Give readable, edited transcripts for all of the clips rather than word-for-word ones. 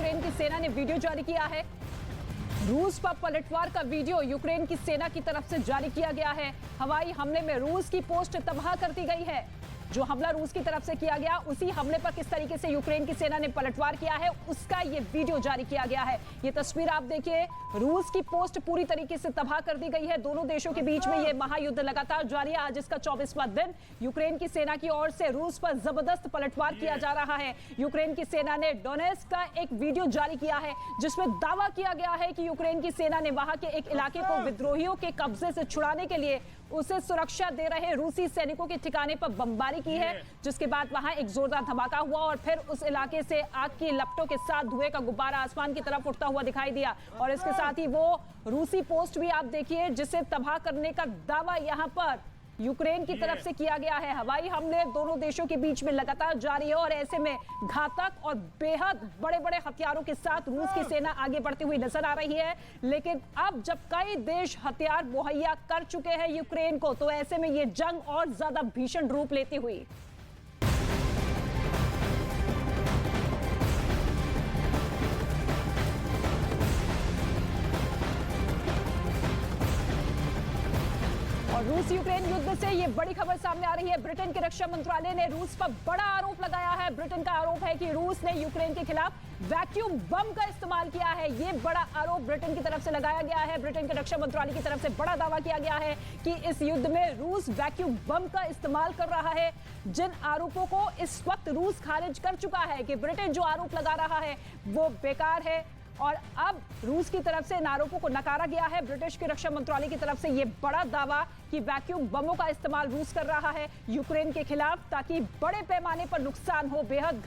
Ukraine की सेना ने वीडियो जारी किया है। रूस पर पलटवार का वीडियो यूक्रेन की सेना की तरफ से जारी किया गया है। हवाई हमले में रूस की पोस्ट तबाह कर दी गई है। जो हमला रूस की तरफ से किया गया, उसी हमले पर किस तरीके से यूक्रेन की सेना ने पलटवार किया है, उसका ये वीडियो जारी किया गया है। ये तस्वीर आप देखिए, रूस की पोस्ट पूरी तरीके से तबाह कर दी गई है। दोनों देशों के बीच में ये महायुद्ध लगातार जारी है। आज इसका 24वां दिन यूक्रेन की सेना की ओर से रूस पर जबरदस्त पलटवार किया जा रहा है। यूक्रेन की सेना ने डोनेट्स्क का एक वीडियो जारी किया है, जिसमें दावा किया गया है कि यूक्रेन की सेना ने वहां के एक इलाके को विद्रोहियों के कब्जे से छुड़ाने के लिए उसे सुरक्षा दे रहे रूसी सैनिकों के ठिकाने पर बमबारी की है, जिसके बाद वहां एक जोरदार धमाका हुआ और फिर उस इलाके से आग की लपटों के साथ धुएं का गुब्बारा आसमान की तरफ उठता हुआ दिखाई दिया। और इसके साथ ही वो रूसी पोस्ट भी आप देखिए, जिसे तबाह करने का दावा यहां पर यूक्रेन की तरफ से किया गया है। हवाई हमले दोनों देशों के बीच में लगातार जारी है और ऐसे में घातक और बेहद बड़े-बड़े हथियारों के साथ रूस की सेना आगे बढ़ती हुई नजर आ रही है। लेकिन अब जब कई देश हथियार मुहैया कर चुके हैं यूक्रेन को, तो ऐसे में ये जंग और ज्यादा भीषण रूप लेती हुई और रूस यूक्रेन युद्ध से ये बड़ी खबर सामने आ रही है। ब्रिटेन के रक्षा मंत्रालय ने रूस पर बड़ा आरोप लगाया है। ब्रिटेन का आरोप है कि रूस ने यूक्रेन के खिलाफ वैक्यूम बम का इस्तेमाल किया है। ये बड़ा आरोप ब्रिटेन की तरफ से लगाया गया है। ब्रिटेन के रक्षा मंत्रालय की तरफ से बड़ा दावा किया गया है कि इस युद्ध में रूस वैक्यूम बम का इस्तेमाल कर रहा है। जिन आरोपों को इस वक्त रूस खारिज कर चुका है कि ब्रिटेन जो आरोप लगा रहा है वो बेकार है और अब रूस की तरफ से इन आरोपों को नकारा गया है। ब्रिटिश के रक्षा मंत्रालय की तरफ से यह बड़ा दावा कि वैक्यूम बमों का इस्तेमाल रूस कर रहा है यूक्रेन के खिलाफ, ताकि बड़े पैमाने पर नुकसान हो। बेहद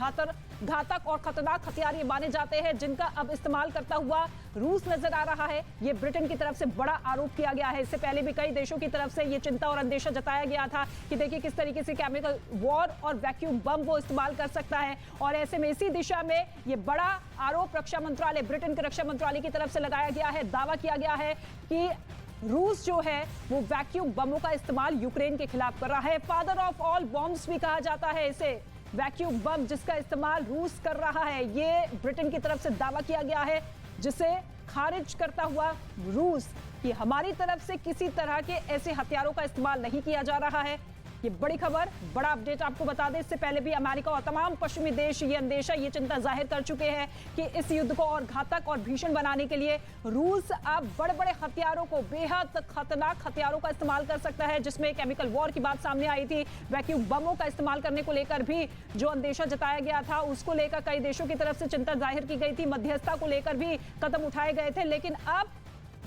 घातक और खतरनाक हथियार ये माने जाते हैं, जिनका अब इस्तेमाल करता हुआ रूस नजर आ रहा है। ये ब्रिटेन की तरफ से बड़ा आरोप किया गया है। इससे पहले भी कई देशों की तरफ से ये चिंता और अंदेशा जताया गया था कि देखिए किस तरीके से केमिकल वॉर और वैक्यूम बम वो इस्तेमाल कर सकता है। और ऐसे में इसी दिशा में ये बड़ा आरोप रक्षा मंत्रालय, ब्रिटेन के रक्षा मंत्रालय की तरफ से लगाया गया है। दावा किया गया है कि रूस जो है वो वैक्यूम बमों का इस्तेमाल यूक्रेन के खिलाफ कर रहा है। फादर ऑफ ऑल बॉम्ब्स भी कहा जाता है इसे, वैक्यूम बम जिसका इस्तेमाल रूस कर रहा है। ये ब्रिटेन की तरफ से दावा किया गया है, जिसे खारिज करता हुआ रूस कि हमारी तरफ से किसी तरह के ऐसे हथियारों का इस्तेमाल नहीं किया जा रहा है। ये बड़ी खबर, बड़ा अपडेट आपको बता दें। इससे पहले भी अमेरिका और तमाम पश्चिमी देश ये अंदेशा, ये चिंता जाहिर कर चुके हैं कि इस युद्ध को और घातक और भीषण बनाने के लिए रूस अब बड़े-बड़े हथियारों को, बेहद खतरनाक हथियारों का इस्तेमाल कर सकता है, जिसमें केमिकल वॉर की बात सामने आई थी। वैक्यूम बमों का इस्तेमाल करने को लेकर भी जो अंदेशा जताया गया था, उसको लेकर कई देशों की तरफ से चिंता जाहिर की गई थी। मध्यस्थता को लेकर भी कदम उठाए गए थे। लेकिन अब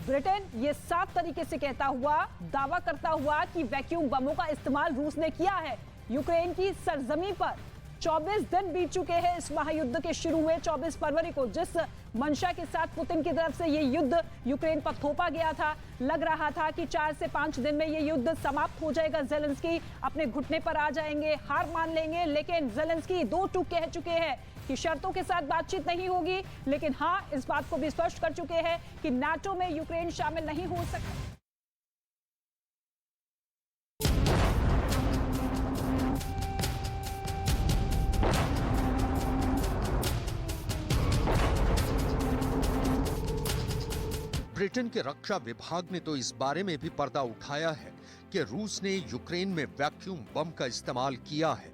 ब्रिटेन ये साफ तरीके से कहता हुआ, दावा करता हुआ कि वैक्यूम बमों का इस्तेमाल रूस ने किया है यूक्रेन की सरजमी पर। 24 दिन बीत चुके हैं इस महायुद्ध के शुरू हुए 24 फरवरी को, जिस मंशा के साथ पुतिन की तरफ से ये युद्ध यूक्रेन पर थोपा गया था। लग रहा था कि 4 से 5 दिन में ये युद्ध समाप्त हो जाएगा, ज़ेलेंस्की अपने घुटने पर आ जाएंगे, हार मान लेंगे। लेकिन ज़ेलेंस्की दो टूक कह चुके हैं कि शर्तों के साथ बातचीत नहीं होगी, लेकिन हाँ, इस बात को भी स्पष्ट कर चुके हैं कि नाटो में यूक्रेन शामिल नहीं हो सकता। ब्रिटेन के रक्षा विभाग ने तो इस बारे में भी पर्दा उठाया है कि रूस ने यूक्रेन में वैक्यूम बम का इस्तेमाल किया है।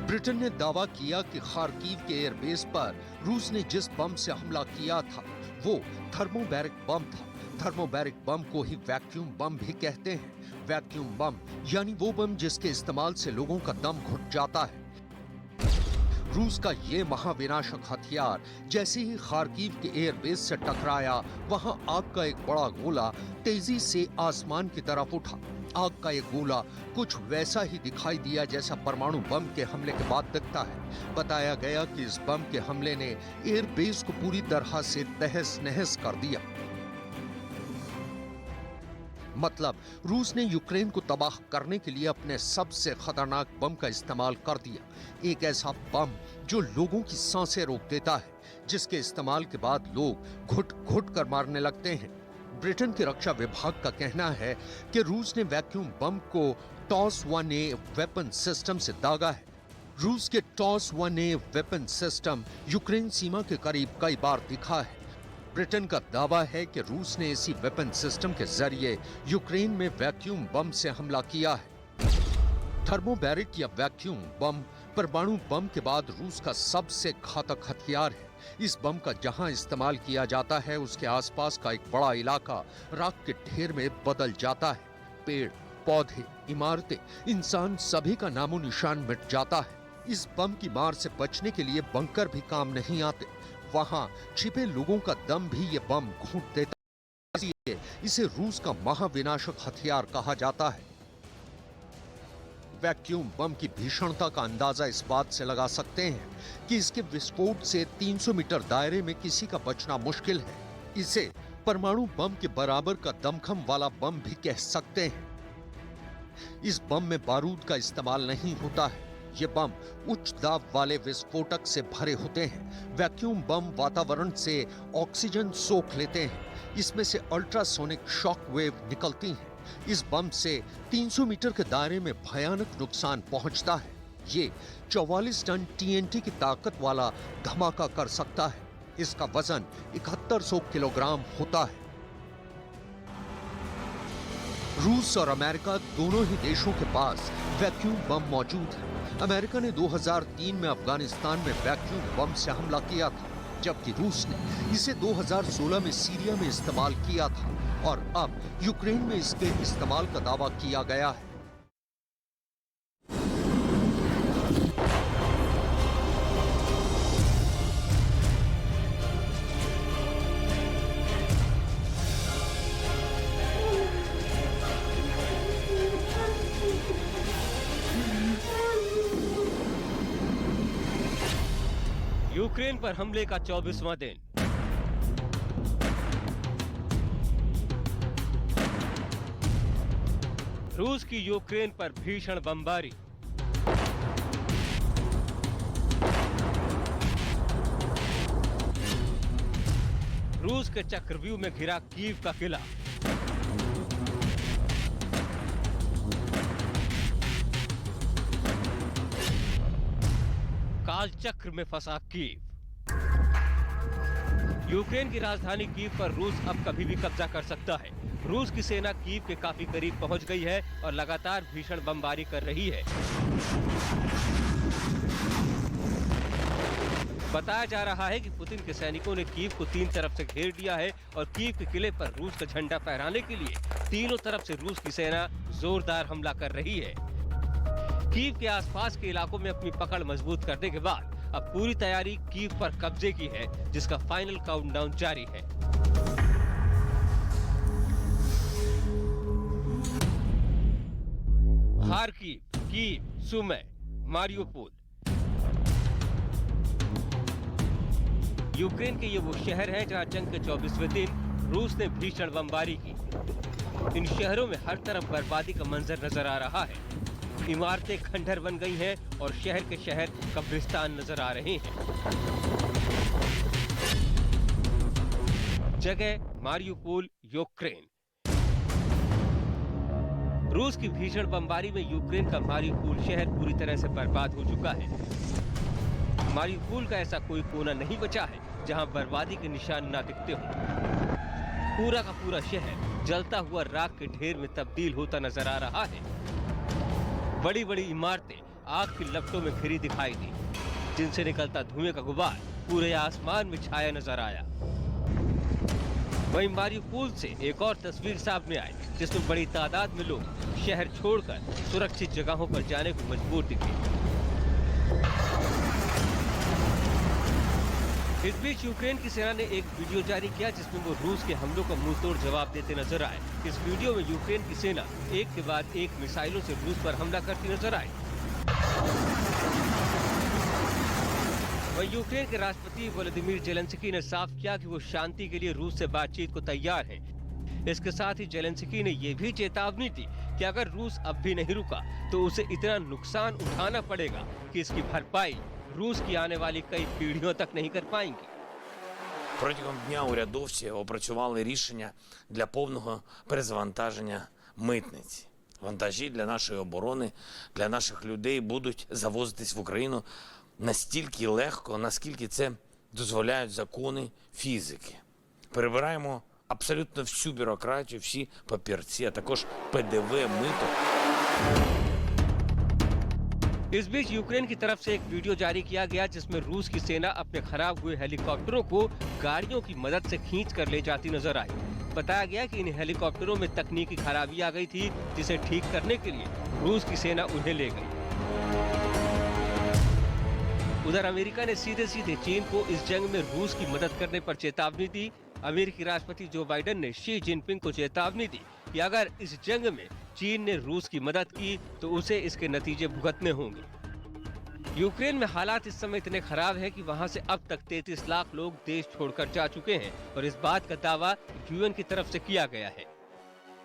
ब्रिटेन ने दावा किया कि खार्किव के एयरबेस पर रूस ने जिस बम से हमला किया था वो थर्मोबैरिक बम था। थर्मोबैरिक बम को ही वैक्यूम बम भी कहते हैं। वैक्यूम बम यानी वो बम जिसके इस्तेमाल से लोगों का दम घुट जाता है। रूस का ये महाविनाशक हथियार जैसे ही खार्किव के एयरबेस से टकराया, वहां आग का एक बड़ा गोला तेजी से आसमान की तरफ उठा। आग का एक गोला कुछ वैसा ही दिखाई दिया जैसा परमाणु बम के हमले के बाद दिखता है। बताया गया कि इस बम के हमले ने एयरबेस को पूरी तरह से तहस नहस कर दिया। मतलब रूस ने यूक्रेन को तबाह करने के लिए अपने सबसे खतरनाक बम का इस्तेमाल कर दिया। एक ऐसा बम जो लोगों की सांसें रोक देता है, जिसके इस्तेमाल के बाद लोग घुट घुट कर मारने लगते हैं। ब्रिटेन के रक्षा विभाग का कहना है कि रूस ने वैक्यूम बम को टॉस 1A वेपन सिस्टम से दागा है। रूस के TOS 1A weapon system Ukraine सीमा के करीब कई बार दिखा है। ब्रिटेन का दावा है कि रूस ने इसी वेपन सिस्टम के जरिए यूक्रेन में वैक्यूम बम से हमला किया है। थर्मोबैरिक या वैक्यूम बम परमाणु बम के बाद रूस का सबसे घातक हथियार है। इस बम का जहां इस्तेमाल किया जाता है, उसके आसपास का एक बड़ा इलाका राख के ढेर में बदल जाता है। पेड़, पौधे, इमारतें, इंसान सभी का नामो निशान मिट जाता है। इस बम की मार से बचने के लिए बंकर भी काम नहीं आते। वहां छिपे लोगों का दम भी ये बम घूंट देता है। इसलिए इसे रूस का महाविनाशक हथियार कहा जाता है। वैक्यूम बम की भीषणता का अंदाजा इस बात से लगा सकते हैं कि इसके विस्फोट से 300 मीटर दायरे में किसी का बचना मुश्किल है। इसे परमाणु बम के बराबर का दमखम वाला बम भी कह सकते हैं। इस बम में बारूद का इस्तेमाल नहीं होता है। ये बम उच्च दाब वाले विस्फोटक से भरे होते हैं। वैक्यूम बम वातावरण से ऑक्सीजन सोख लेते हैं। इसमें से अल्ट्रासोनिक शॉक वेव निकलती हैं। इस बम से 300 मीटर के दायरे में भयानक नुकसान पहुंचता है। ये 44 टन TNT की ताकत वाला धमाका कर सकता है। इसका वजन 7100 किलोग्राम होता है। रूस और अमेरिका दोनों ही देशों के पास वैक्यूम बम मौजूद है। अमेरिका ने 2003 में अफगानिस्तान में वैक्यूम बम से हमला किया था, जबकि रूस ने इसे 2016 में सीरिया में इस्तेमाल किया था और अब यूक्रेन में इसके इस्तेमाल का दावा किया गया है। यूक्रेन पर हमले का 24वां दिन। रूस की यूक्रेन पर भीषण बमबारी। रूस के चक्रव्यूह में घिरा कीव का किला। कालचक्र में फंसा कीव। यूक्रेन की राजधानी कीव पर रूस अब कभी भी कब्जा कर सकता है। रूस की सेना कीव के काफी करीब पहुंच गई है और लगातार भीषण बमबारी कर रही है। बताया जा रहा है कि पुतिन के सैनिकों ने कीव को 3 तरफ से घेर लिया है और कीव के किले पर रूस का झंडा फहराने के लिए तीनों तरफ से रूस की सेना जोरदार हमला कर रही है। कीव के आसपास के इलाकों में अपनी पकड़ मजबूत करने के बाद अब पूरी तैयारी कीव पर कब्जे की है, जिसका फाइनल काउंटडाउन जारी है। Kharkiv, Kyiv, Sumy, Mariupol. Ukraine के ये वो शहर हैं जहां जंग के 24वें दिन रूस ने भीषण बमबारी की। इन शहरों में हर तरफ बर्बादी का मंजर नजर आ रहा है। इमारतें खंडहर बन गई हैं और शहर के शहर कब्रिस्तान नजर आ रहे हैं। जगह मारियोपोल, यूक्रेन। रूस की भीषण बमबारी में यूक्रेन का मारियोपोल शहर पूरी तरह से बर्बाद हो चुका है। मारियोपोल का ऐसा कोई कोना नहीं बचा है जहां बर्बादी के निशान ना दिखते हों। पूरा का पूरा शहर जलता हुआ राख के ढेर में तब्दील होता नजर आ रहा है। बड़ी बड़ी इमारतें आग की लपटों में घिरी दिखाई दी, जिनसे निकलता धुएं का गुबार पूरे आसमान में छाया नजर आया। वहीं मारियोपोल से एक और तस्वीर सामने आई, जिसमें बड़ी तादाद में लोग शहर छोड़कर सुरक्षित जगहों पर जाने को मजबूर दिखे। इस बीच यूक्रेन की सेना ने एक वीडियो जारी किया, जिसमें वो रूस के हमलों का मुंहतोड़ जवाब देते नजर आए। इस वीडियो में यूक्रेन की सेना एक के बाद एक मिसाइलों से रूस पर हमला करती नजर आई। वहीं यूक्रेन के राष्ट्रपति व्लादिमीर जेलेंस्की ने साफ किया कि वो शांति के लिए रूस से बातचीत को तैयार हैं। इसके साथ ही जेलेंस्की ने ये भी चेतावनी दी कि अगर रूस अब भी नहीं रुका तो उसे इतना नुकसान उठाना पड़ेगा कि इसकी भरपाई रूस की आने वाली कई पीढ़ियों तक नहीं कर पाएंगी। Протягом дня урядовці опрацювали рішення для повного перезавантаження митниці. вантажі для нашої оборони, для наших людей будуть завозитись в Україну настільки легко, наскільки це дозволяють закони фізики. Перебираємо абсолютно всю бюрократію, всі папірці, а також ПДВ, мито. इस बीच यूक्रेन की तरफ से एक वीडियो जारी किया गया जिसमें रूस की सेना अपने खराब हुए हेलीकॉप्टरों को गाड़ियों की मदद से खींच कर ले जाती नजर आई। बताया गया कि इन हेलीकॉप्टरों में तकनीकी खराबी आ गई थी, जिसे ठीक करने के लिए रूस की सेना उन्हें ले गई। उधर अमेरिका ने सीधे सीधे चीन को इस जंग में रूस की मदद करने पर चेतावनी दी। अमेरिकी राष्ट्रपति जो बाइडेन ने शी जिनपिंग को चेतावनी दी कि अगर इस जंग में चीन ने रूस की मदद की तो उसे इसके नतीजे भुगतने होंगे। यूक्रेन में हालात इस समय इतने खराब हैं कि वहां से अब तक 33 लाख लोग देश छोड़कर जा चुके हैं और इस बात का दावा यूएन की तरफ से किया गया है।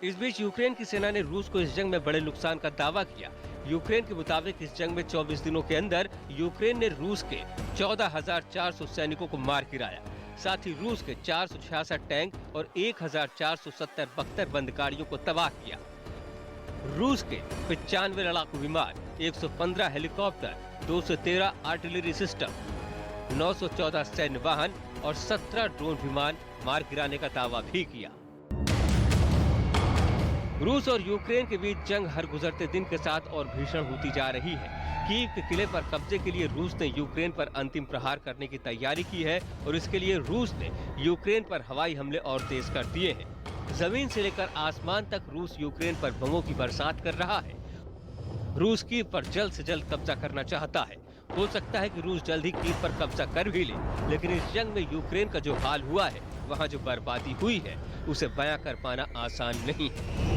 इस बीच यूक्रेन की सेना ने रूस को इस जंग में बड़े नुकसान का दावा किया। यूक्रेन के मुताबिक इस जंग में 24 दिनों के अंदर यूक्रेन ने रूस के 14,400 सैनिकों को मार गिराया। साथ ही रूस के 466 टैंक और 1,470 बख्तर बंदूकधारियों को तबाह किया। रूस के 95 लड़ाकू विमान, 115 हेलीकॉप्टर, 213 आर्टिलरी सिस्टम, 914 सैन्य वाहन और 17 ड्रोन विमान मार गिराने का दावा भी किया। रूस और यूक्रेन के बीच जंग हर गुजरते दिन के साथ और भीषण होती जा रही है। कीव के किले पर कब्जे के लिए रूस ने यूक्रेन पर अंतिम प्रहार करने की तैयारी की है और इसके लिए रूस ने यूक्रेन पर हवाई हमले और तेज कर दिए हैं। जमीन से लेकर आसमान तक रूस यूक्रेन पर बमों की बरसात कर रहा है। रूस कीव पर जल्द से जल्द कब्जा करना चाहता है। हो सकता है कि रूस जल्द ही कीव पर कब्जा कर भी ले, लेकिन इस जंग में यूक्रेन का जो हाल हुआ है, वहाँ जो बर्बादी हुई है, उसे बयां कर पाना आसान नहीं है।